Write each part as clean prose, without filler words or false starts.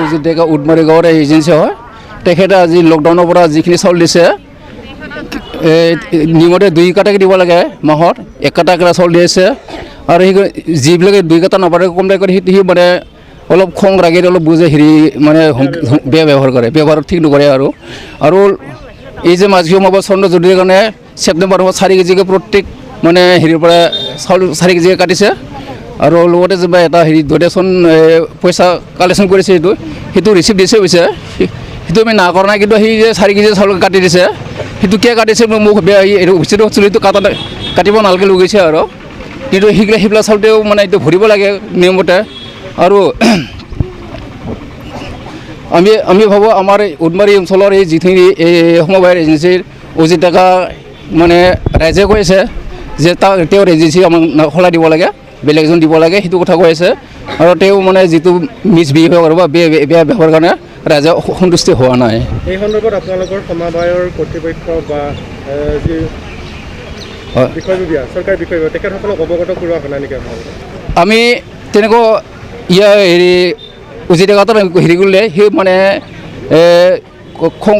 উজিত ডেকা উডমাৰী গাঁৱৰ এজেঞ্চি হয় তেখেতে আজি লকডাউনৰ পৰা যিখিনি চাউল দিছে নিয়মতে 2 কাটাকৈ দিব লাগে মাহত 1 কাটা চাউল দি আছে আৰু সেই যিবিলাকে 2 কাটা নাপাৰে কমপ্লেইন কৰে সি মানে অলপ খং ৰাগি অলপ বুজে হেৰি মানে বেয়া ব্যৱহাৰ কৰে ব্যৱহাৰ ঠিক নকৰে আৰু এই যে মাঝি সমাজৰ চন্দ্ৰ জ্যোতিৰ কাৰণে ছেপ্টেম্বৰ মাহত 4 কেজিকৈ প্ৰত্যেক মানে হেৰিৰ পৰা চাউল 4 কেজিকৈ কাটিছে আৰু লগতে যেনিবা এটা হেৰি ডনেশ্যন পইচা কালেকশ্যন কৰিছে সেইটো ৰিচিপ্ট দিছে হৈছে সেইটো আমি না কৰা নাই কিন্তু সেই যে 4 কেজি চাউল কাটি দিছে সেইটো কিয় কাটিছে মোক বেয়া এইটো অফিচটো চুলিটো কাটিব নালাগে লৈ গৈছে আৰু কিন্তু সেইবিলাক চাউলতেও মানে এইটো ভৰিব লাগে নিয়মতে আৰু আমি ভাবোঁ আমাৰ উডমাৰী অঞ্চলৰ এই যিখিনি এই সমবায় এজেঞ্চিৰ উজিত ডেকা মানে ৰাইজে কৈ আছে যে তেওঁৰ এজেঞ্চি আমাক সলাই দিব লাগে বেলেগ এজন দিব লাগে সেইটো কথা কৈ আছে আৰু তেওঁ মানে যিটো মিছবিহেভিয়াৰ বা বেয়া ব্যৱহাৰৰ কাৰণে ৰাইজে সন্তুষ্টি হোৱা নাই এই সন্দৰ্ভত আপোনালোকৰ সমবায়ৰ কৰ্তৃপক্ষ বা যি বিষয়ববীয়া চৰকাৰী বিষয়ববীয়া তেখেতসকলক অৱগত কৰোৱা হোৱা নাই নেকি আপোনালোকে আমি তেনেকুৱা হেৰি উজিত ডেকাটো হেৰি কৰিলে সেই মানে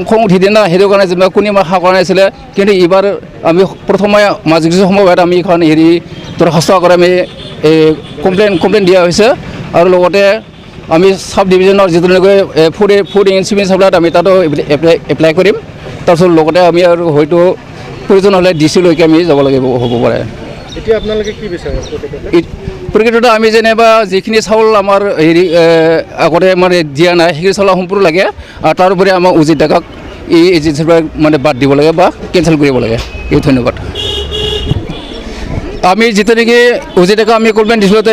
খং উঠি দিয়ে না সেইটো কাৰণে যেনিবা কোনে আমাৰ সাহ কৰা নাছিলে কিন্তু এইবাৰ আমি প্ৰথমে মাজুলী সমবায়ত আমি এখন হেৰি দৰখাস্ত কৰি আমি কমপ্লেইন দিয়া হৈছে আৰু লগতে আমি সাব ডিভিজনৰ যিটো ফুড ইনস্পেক্টৰ চাপ্লাইত আমি তাতো এপ্লাই কৰিম তাৰপিছত লগতে আমি আৰু হয়তো প্ৰয়োজন হ'লে ডিচিলৈকে আমি যাব লাগিব হ'ব পাৰে এতিয়া আপোনালোকে কি বিচাৰে প্ৰকৃততে আমি যেনিবা যিখিনি চাউল আমাৰ হেৰি আগতে মানে দিয়া নাই সেইখিনি চাউল সম্পূৰ্ণ লাগে আৰু তাৰোপৰি আমাৰ উজিত ডেকাক এই এজেঞ্চিৰ পৰা মানে বাদ দিব লাগে বা কেঞ্চেল কৰিব লাগে এই ধন্যবাদ আমি যিটো নেকি উজিত ডেকা আমি কমপ্লেইন দিছিলোঁ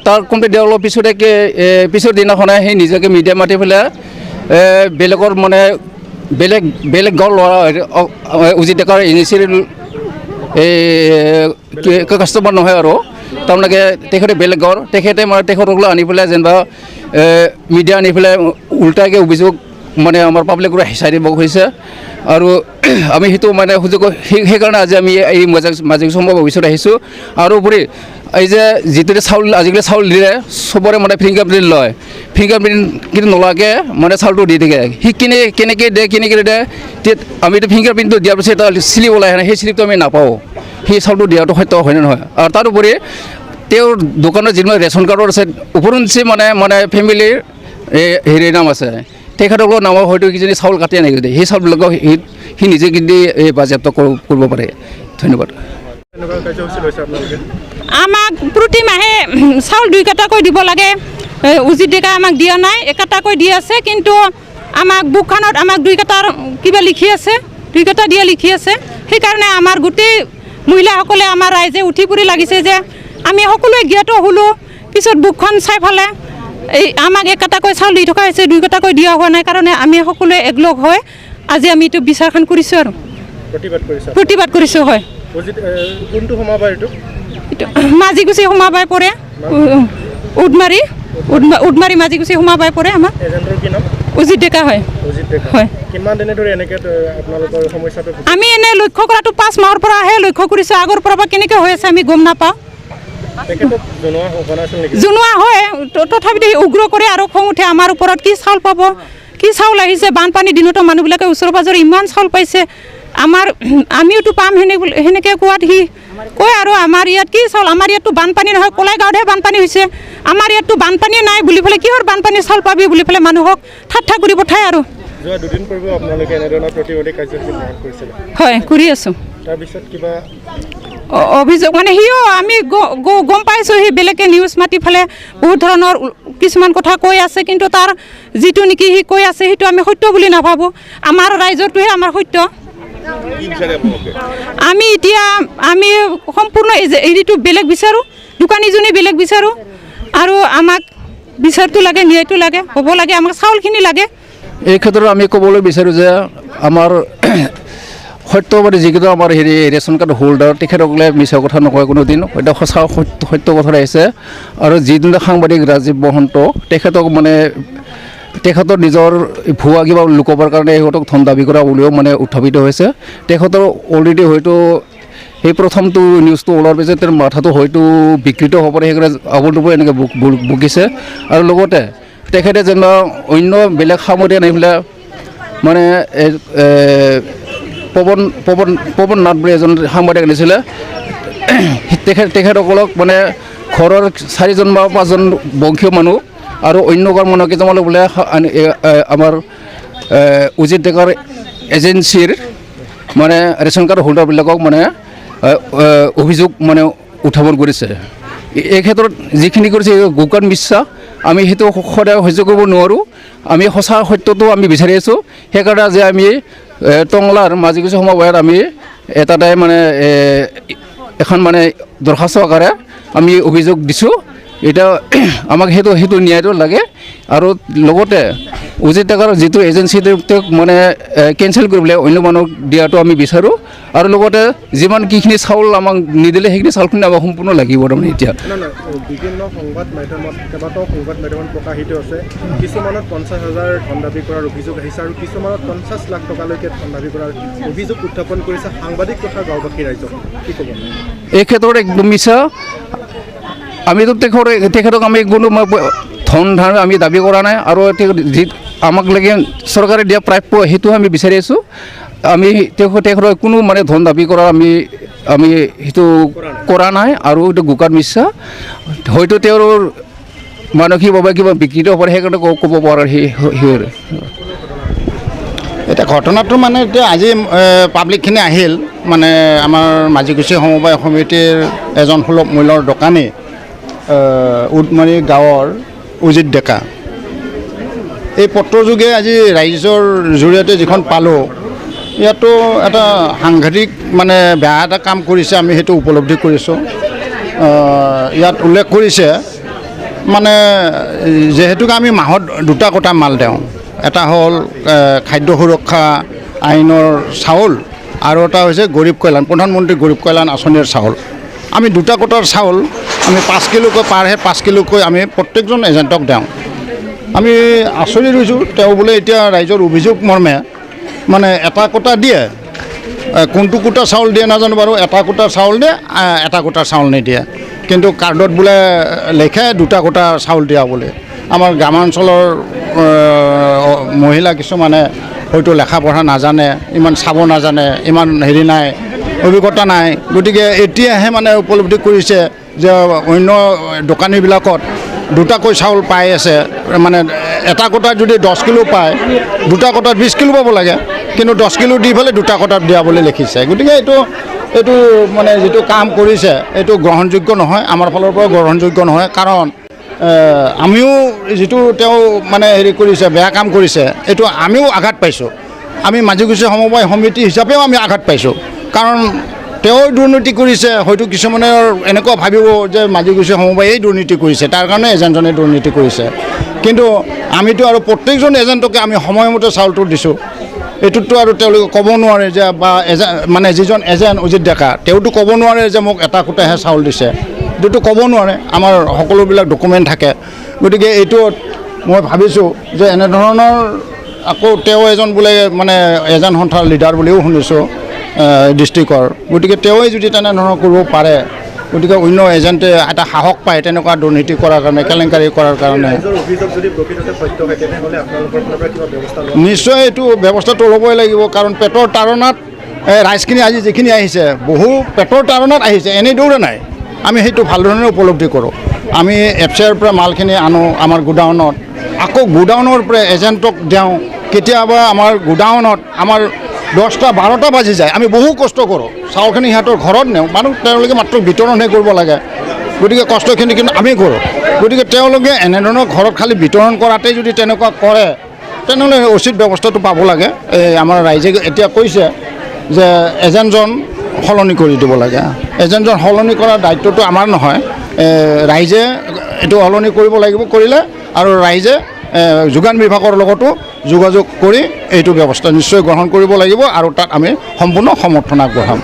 তাৰ কমপ্লেইন দিয়াৰ অলপ পিছৰ দিনাখনে সেই নিজকে মিডিয়া মাতি পেলাই বেলেগৰ মানে বেলেগ গাঁৱৰ ল'ৰা উজিত ডেকাৰ এজেঞ্চিৰ এই কাষ্টমাৰ নহয় আৰু তাৰমানে তেখেতে বেলেগ গাঁৱৰ তেখেতে মানে তেখেতসকলক আনি পেলাই যেনিবা মিডিয়া আনি পেলাই উল্টাকৈ অভিযোগ মানে আমাৰ পাব্লিকৰ হেঁচাই দিব হৈছে আৰু আমি সেইটো মানে সুযোগ সেইকাৰণে আজি আমি এই মাজুলী সমবায় অফিচত আহিছোঁ আৰু উপৰি এই যে যিটো আজিকালি চাউল দিলে চবৰে মানে ফিংগাৰপ্ৰিণ্ট লয় ফিংগাৰপ্ৰিণ্ট কিন্তু নোলোৱাকৈ মানে চাউলটো দি থাকে সি কেনেকৈ দিয়ে আমিতো ফিংগাৰপ্ৰিণ্টটো দিয়াৰ পিছত এটা শ্লিপ ওলাই আহে সেই শ্লিপটো আমি নাপাওঁ সেই চাউলটো দিয়াটো সত্য হয়নে নহয় আৰু তাৰোপৰি তেওঁৰ দোকানত যিমান ৰেচন কাৰ্ডৰ আছে উপৰঞ্চি মানে ফেমিলিৰ হেৰি নাম আছে তেখেতসকলৰ নামৰ হয়তো কিজনী চাউল কাটি আনি দিয়ে সেই চাউলবিলাকক সি নিজে কিন্তু বাজেয়াপ্ত কৰিব পাৰে ধন্যবাদ আমাক প্ৰতি মাহে চাউল 2 কাটাকৈ দিব লাগে উজিত ডেকা আমাক দিয়া নাই 1 কাটাকৈ দি আছে কিন্তু আমাক বুকখনত আমাক 2 কাটাৰ কিবা লিখি আছে 2 কাটা দিয়া লিখি আছে সেইকাৰণে আমাৰ গোটেই মহিলাসকলে আমাৰ ৰাইজে উঠি পৰি লাগিছে যে আমি সকলোৱে জ্ঞাত হ'লোঁ পিছত বুকখন চাই ফালে এই আমাক 1 কাটাকৈ চাউল দি থকা হৈছে 2 কাটাকৈ দিয়া হোৱা নাই কাৰণে আমি সকলোৱে একলগ হৈ আজি আমি এইটো বিচাৰখন কৰিছোঁ আৰু প্ৰতিবাদ কৰিছোঁ হয় কোনটো সমবায় এইটো মাজিকুচি সমবায় পৰে উডমাৰী মাজিকুচি সমবায় পৰে আমাৰ উজিত ডেকা হয় কিমান দিনে ধৰি এনেকৈ আপোনালোকৰ সমস্যাটো আমি এনে লক্ষ্য কৰাটো 5 মাহৰ পৰাহে লক্ষ্য কৰিছোঁ আগৰ পৰা বা কেনেকৈ হৈ আছে আমি গম নাপাওঁ জনোৱা হয় তথাপিতো উগ্ৰ কৰে আৰু খং উঠে আমাৰ ওপৰত কি চাউল পাব কি চাউল আহিছে বানপানী দিনতো মানুহবিলাকে ওচৰে পাজৰে ইমান চাউল পাইছে আমিওতো পাম সেনেকৈ কোৱাত সি কয় আৰু আমাৰ ইয়াত কি চাউল আমাৰ ইয়াততো বানপানী নহয় কলাই গাঁৱতহে বানপানী হৈছে আমাৰ ইয়াততো বানপানী নাই বুলি পেলাই কিহৰ বানপানী চাউল পাবি বুলি পেলাই মানুহক ঠাট্টা কৰি পঠায় আৰু হয় কৰি আছোঁ তাৰপিছত কিবা অভিযোগ মানে সিও আমি গম পাইছোঁ সি বেলেগে নিউজ মাতি পেলাই বহুত ধৰণৰ কিছুমান কথা কৈ আছে কিন্তু তাৰ যিটো নেকি সি কৈ আছে সেইটো আমি সত্য বুলি নাভাবোঁ আমাৰ ৰাইজৰটোহে আমাৰ সত্য আমি এতিয়া আমি সম্পূৰ্ণ হেৰিটো বেলেগ বিচাৰোঁ দোকানীজনী বেলেগ বিচাৰোঁ আৰু আমাক বিচাৰটো লাগে ন্যায়টো লাগে হ'ব লাগে আমাক চাউলখিনি লাগে এই ক্ষেত্ৰত আমি ক'বলৈ বিচাৰোঁ যে আমাৰ সত্যবাদী যিকেইটা আমাৰ হেৰি ৰেচন কাৰ্ড হোল্ডাৰ তেখেতসকলে মিছা কথা নকয় কোনোদিন হয়তো সঁচা সত্য কথা আহিছে আৰু যিদিনা সাংবাদিক ৰাজীৱ মহন্ত তেখেতক মানে তেখেতৰ নিজৰ ভুৱা কিবা লুকাবৰ কাৰণে সিহঁতক ধন দাবী কৰা বুলিও মানে উত্থাপিত হৈছে তেখেতৰ অলৰেডি হয়তো সেই প্ৰথমটো নিউজটো ওলোৱাৰ পিছত তেওঁৰ মাথাটো হয়তো বিকৃত হ'ব পাৰে সেইকাৰণে আৱলটো এনেকৈ বকিছে আৰু লগতে তেখেতে যেনিবা অন্য বেলেগ সামৰিয়াই আনি পেলাই মানে পৱন নাথ বুলি এজন সাংবাদিক আনিছিলে তেখেতসকলক মানে ঘৰৰ 4জন বা 5জন বংশীয় মানুহ আৰু অন্য ঘৰ মানুহ কেইজনমানক বোলে আমাৰ উজিত ডেকাৰ এজেঞ্চিৰ মানে ৰেচন কাৰ্ড হোল্ডাৰবিলাকক মানে অভিযোগ মানে উত্থাপন কৰিছে এই ক্ষেত্ৰত যিখিনি কৰিছে গোকান মিছা আমি সেইটো সদায় সহ্য কৰিব নোৱাৰোঁ আমি সঁচা সত্যটো আমি বিচাৰি আছোঁ সেইকাৰণে আজি আমি টংলাৰ মাজিকুছি সমবায়ত আমি এটাতে মানে এখন মানে দৰখাস্ত আকাৰে আমি অভিযোগ দিছোঁ এতিয়া আমাক সেইটো ন্যায়টো লাগে আৰু লগতে উজিত ডেকাৰ যিটো এজেঞ্চি তেওঁক মানে কেঞ্চেল কৰিবলৈ অন্য মানুহক দিয়াটো আমি বিচাৰোঁ আৰু লগতে যিমান কিখিনি চাউল আমাক নিদিলে সেইখিনি চাউলখিনি আমাক সম্পূৰ্ণ লাগিব তাৰমানে এতিয়া বিভিন্ন সংবাদ মাধ্যমত কেইবাটাও সংবাদ মাধ্যমত প্ৰকাশিত আছে কিছুমানত 50,000 ধন দাবী কৰাৰ অভিযোগ আহিছে আৰু কিছুমানত 50 লাখ টকালৈকে ধন দাবী কৰাৰ অভিযোগ উত্থাপন কৰিছে সাংবাদিক তথা গাঁওবাসী ৰাইজক কি ক'ব এই ক্ষেত্ৰত একদম মিছা আমিতো তেখেতক আমি কোনো ধন ধান আমি দাবী কৰা নাই আৰু যি আমাক লাগে চৰকাৰে দিয়া প্ৰাপ্য সেইটো আমি বিচাৰি আছোঁ আমি তেখেতৰ কোনো মানে ধন দাবী কৰা আমি সেইটো কৰা নাই আৰু এইটো গোকান মিছা হয়তো তেওঁৰ মানসিকভাৱে কিবা বিকৃত হ'ব পাৰে সেইকাৰণে ক'ব পৰা সেই এতিয়া ঘটনাটো মানে এতিয়া আজি পাব্লিকখিনি আহিল মানে আমাৰ মাজিকুছি সমবায় সমিতিৰ এজন সুলভ মূল্যৰ দোকানী উদমাৰী গাঁৱৰ উজিত ডেকা এই পত্ৰযোগে আজি ৰাইজৰ জৰিয়তে যিখন পালোঁ ইয়াতো এটা সাংঘাতিক মানে বেয়া এটা কাম কৰিছে আমি সেইটো উপলব্ধি কৰিছোঁ ইয়াত উল্লেখ কৰিছে মানে যিহেতুকে আমি মাহত 2টা কোটা মাল দিওঁ এটা হ'ল খাদ্য সুৰক্ষা আইনৰ চাউল আৰু এটা হৈছে গৰীব কল্যাণ প্ৰধানমন্ত্ৰী গৰীব কল্যাণ আঁচনিৰ চাউল আমি 2টা কোটাৰ চাউল আমি 5 কিলোকৈ পাৰ হে 5 কিলোকৈ আমি প্ৰত্যেকজন এজেণ্টক দিওঁ আমি আচৰিত হৈছোঁ তেওঁ বোলে এতিয়া ৰাইজৰ অভিযোগ মৰ্মে মানে এটা কোটা দিয়ে কোনটো কোটা চাউল দিয়ে নাজানো বাৰু এটা কোটা চাউল দিয়ে এটা কোটা চাউল নিদিয়ে কিন্তু কাৰ্ডত বোলে লেখে 2টা কোটা চাউল দিয়া বোলে আমাৰ গ্ৰামাঞ্চলৰ মহিলা কিছুমানে হয়তো লেখা পঢ়া নাজানে ইমান চাব নাজানে ইমান হেৰি নাই অভিজ্ঞতা নাই গতিকে এতিয়াহে মানে উপলব্ধি কৰিছে যে অন্য দোকানীবিলাকত 2টাকৈ চাউল পাই আছে মানে এটা কোটাত যদি 10 কিলো পায় 2টা কোটাত 20 কিলো পাব লাগে কিন্তু 10 কিলো দি পেলাই 2টা কোটাত দিয়া বুলি লিখিছে গতিকে এইটো মানে যিটো কাম কৰিছে এইটো গ্ৰহণযোগ্য নহয় আমাৰ ফালৰ পৰা গ্ৰহণযোগ্য নহয় কাৰণ আমিও যিটো তেওঁ মানে হেৰি কৰিছে বেয়া কাম কৰিছে এইটো আমিও আঘাত পাইছোঁ আমি মাজিকুছি সমবায় সমিতি হিচাপেও আমি আঘাত পাইছোঁ কাৰণ তেওঁ দুৰ্নীতি কৰিছে হয়তো কিছুমানে এনেকুৱা ভাবিব যে মাজিকুছি সমবায়েই দুৰ্নীতি কৰিছে তাৰ কাৰণে এজেণ্টজনে দুৰ্নীতি কৰিছে কিন্তু আমিতো আৰু প্ৰত্যেকজন এজেণ্টকে আমি সময়মতে চাউলটো দিছোঁ এইটোতো আৰু তেওঁলোকে ক'ব নোৱাৰে যে বা মানে যিজন এজেণ্ট উজিত ডেকা তেওঁতো ক'ব নোৱাৰে যে মোক এটা কোটাহে চাউল দিছে এইটো ক'ব নোৱাৰে আমাৰ সকলোবিলাক ডকুমেণ্ট থাকে গতিকে এইটোত মই ভাবিছোঁ যে এনেধৰণৰ আকৌ তেওঁ এজন বোলে মানে এজেণ্ট সন্থাৰ লিডাৰ বুলিও শুনিছোঁ ডিষ্ট্ৰিক্টৰ গতিকে তেওঁই যদি তেনেধৰণৰ কৰিব পাৰে গতিকে অন্য এজেণ্টে এটা সাহস পায় তেনেকুৱা দুৰ্নীতি কৰাৰ কাৰণে কেলেংকাৰী কৰাৰ কাৰণে নিশ্চয় এইটো ব্যৱস্থাটো ল'বই লাগিব কাৰণ পেটৰ তাৰণাত ৰাইজখিনি আজি যিখিনি আহিছে বহু পেটৰ তাৰণাত আহিছে এনেই দৌৰে নাই আমি সেইটো ভাল ধৰণে উপলব্ধি কৰোঁ আমি এফচিআইৰ পৰা মালখিনি আনো আমাৰ গোডাউনত আকৌ গোডাউনৰ পৰা এজেণ্টক দিওঁ কেতিয়াবা আমাৰ গোডাউনত আমাৰ 10টা 12টা বাজি যায় আমি বহু কষ্ট কৰোঁ চাউলখিনি সিহঁতৰ ঘৰত নিওঁ মানুহ তেওঁলোকে মাত্ৰ বিতৰণহে কৰিব লাগে গতিকে কষ্টখিনি কিন্তু আমি কৰোঁ গতিকে তেওঁলোকে এনেধৰণৰ ঘৰত খালি বিতৰণ কৰাতেই যদি তেনেকুৱা কৰে তেনেহ'লে উচিত ব্যৱস্থাটো পাব লাগে আমাৰ ৰাইজে এতিয়া কৈছে যে এজেণ্টজন সলনি কৰি দিব লাগে এজেণ্টজন সলনি কৰাৰ দায়িত্বটো আমাৰ নহয় ৰাইজে এইটো সলনি কৰিব লাগিব কৰিলে আৰু ৰাইজে যোগান বিভাগৰ লগতো যোগাযোগ কৰি এইটো ব্যৱস্থা নিশ্চয় গ্ৰহণ কৰিব লাগিব আৰু তাত আমি সম্পূৰ্ণ সমৰ্থন আগবঢ়াম